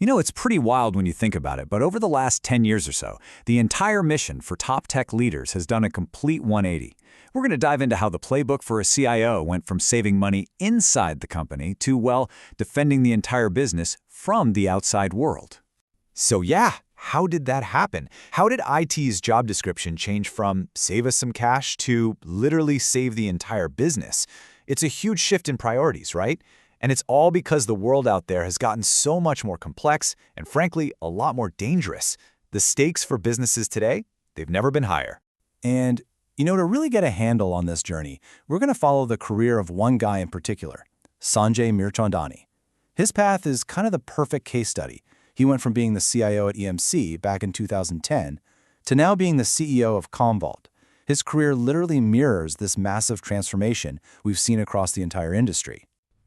You know, it's pretty wild when you think about it, but over the last 10 years or so, the entire mission for top tech leaders has done a complete 180. We're going to dive into how the playbook for a CIO went from saving money inside the company to, well, defending the entire business from the outside world. So yeah, how did that happen? How did IT's job description change from save us some cash to literally save the entire business? It's a huge shift in priorities, right? And it's all because the world out there has gotten so much more complex and, frankly, a lot more dangerous. The stakes for businesses today, they've never been higher. And, to really get a handle on this journey, we're going to follow the career of one guy in particular, Sanjay Mirchandani. His path is kind of the perfect case study. He went from being the CIO at EMC back in 2010 to now being the CEO of Commvault. His career literally mirrors this massive transformation we've seen across the entire industry.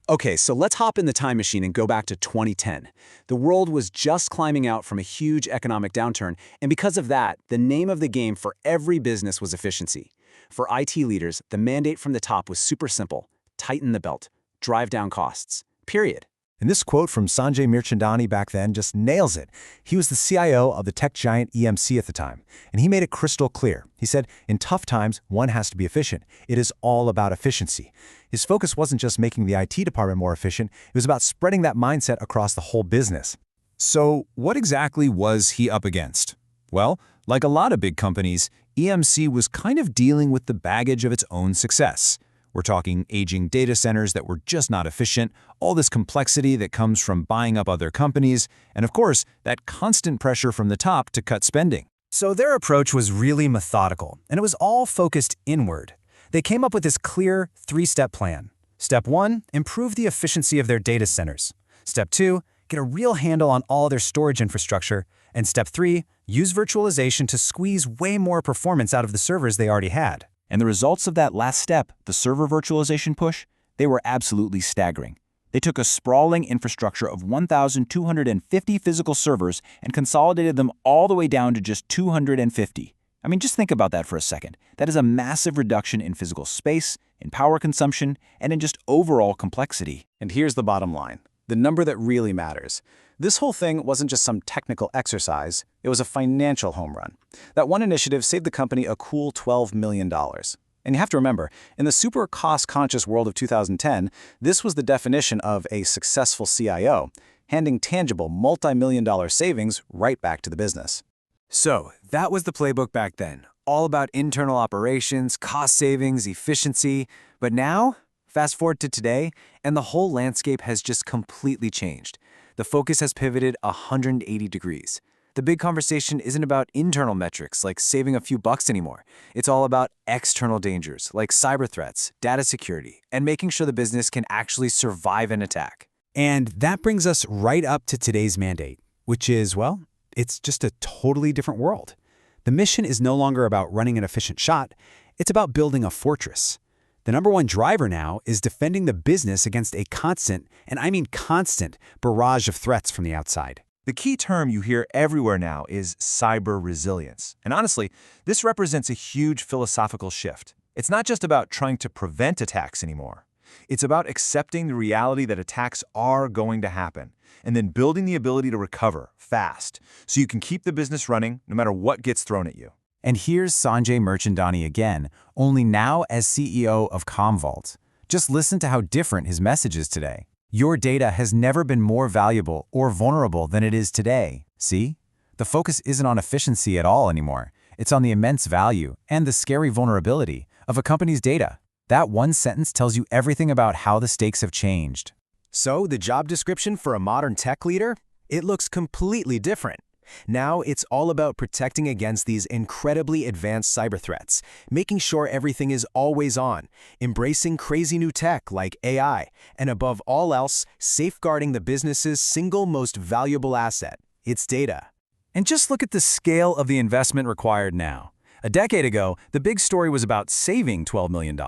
Okay, so let's hop in the time machine and go back to 2010. The world was just climbing out from a huge economic downturn, and because of that, the name of the game for every business was efficiency. For IT leaders, the mandate from the top was super simple: tighten the belt, drive down costs, period. And this quote from Sanjay Mirchandani back then just nails it. He was the CIO of the tech giant EMC at the time, and he made it crystal clear. He said, in tough times, one has to be efficient. It is all about efficiency. His focus wasn't just making the IT department more efficient, it was about spreading that mindset across the whole business. So what exactly was he up against? Well, like a lot of big companies, EMC was kind of dealing with the baggage of its own success. We're talking aging data centers that were just not efficient, all this complexity that comes from buying up other companies, and of course, that constant pressure from the top to cut spending. So their approach was really methodical, and it was all focused inward. They came up with this clear three-step plan. Step 1, improve the efficiency of their data centers. Step 2, get a real handle on all their storage infrastructure. And Step 3, use virtualization to squeeze way more performance out of the servers they already had. And the results of that last step, the server virtualization push, they were absolutely staggering. They took a sprawling infrastructure of 1,250 physical servers and consolidated them all the way down to just 250. I mean, just think about that for a second. That is a massive reduction in physical space, in power consumption, and in just overall complexity. And here's the bottom line, the number that really matters. This whole thing wasn't just some technical exercise, it was a financial home run. That one initiative saved the company a cool $12 million. And you have to remember, in the super cost-conscious world of 2010, this was the definition of a successful CIO, handing tangible multi-million-dollar savings right back to the business. So that was the playbook back then, all about internal operations, cost savings, efficiency. But now, fast forward to today, and the whole landscape has just completely changed. The focus has pivoted 180 degrees. The big conversation isn't about internal metrics like saving a few bucks anymore. It's all about external dangers like cyber threats, data security, and making sure the business can actually survive an attack. And that brings us right up to today's mandate, which is, well, it's just a totally different world. The mission is no longer about running an efficient shot, it's about building a fortress. The number one driver now is defending the business against a constant, and I mean constant, barrage of threats from the outside. The key term you hear everywhere now is cyber resilience. And honestly, this represents a huge philosophical shift. It's not just about trying to prevent attacks anymore. It's about accepting the reality that attacks are going to happen, and then building the ability to recover fast so you can keep the business running no matter what gets thrown at you. And here's Sanjay Mirchandani again, only now as CEO of Commvault. Just listen to how different his message is today. Your data has never been more valuable or vulnerable than it is today. See? The focus isn't on efficiency at all anymore. It's on the immense value and the scary vulnerability of a company's data. That one sentence tells you everything about how the stakes have changed. So the job description for a modern tech leader? It looks completely different. Now it's all about protecting against these incredibly advanced cyber threats, making sure everything is always on, embracing crazy new tech like AI, and above all else, safeguarding the business's single most valuable asset, its data. And just look at the scale of the investment required now. A decade ago, the big story was about saving $12 million.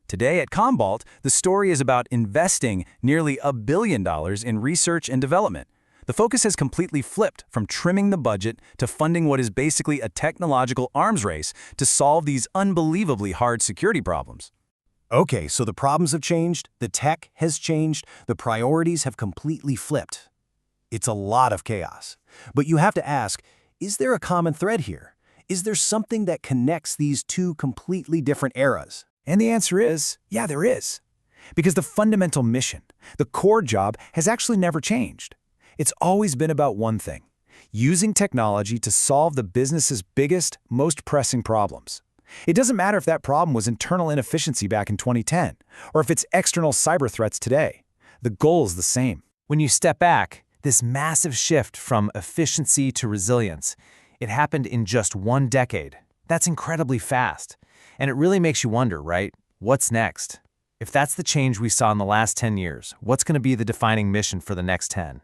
Today at Commvault, the story is about investing nearly $1 billion in research and development. The focus has completely flipped from trimming the budget to funding what is basically a technological arms race to solve these unbelievably hard security problems. Okay, so the problems have changed, the tech has changed, the priorities have completely flipped. It's a lot of chaos. But you have to ask, is there a common thread here? Is there something that connects these two completely different eras? And the answer is, yeah, there is. Because the fundamental mission, the core job, has actually never changed. It's always been about one thing: using technology to solve the business's biggest, most pressing problems. It doesn't matter if that problem was internal inefficiency back in 2010, or if it's external cyber threats today. The goal is the same. When you step back, this massive shift from efficiency to resilience, it happened in just 1 decade. That's incredibly fast. And it really makes you wonder, right? What's next? If that's the change we saw in the last 10 years, what's going to be the defining mission for the next 10?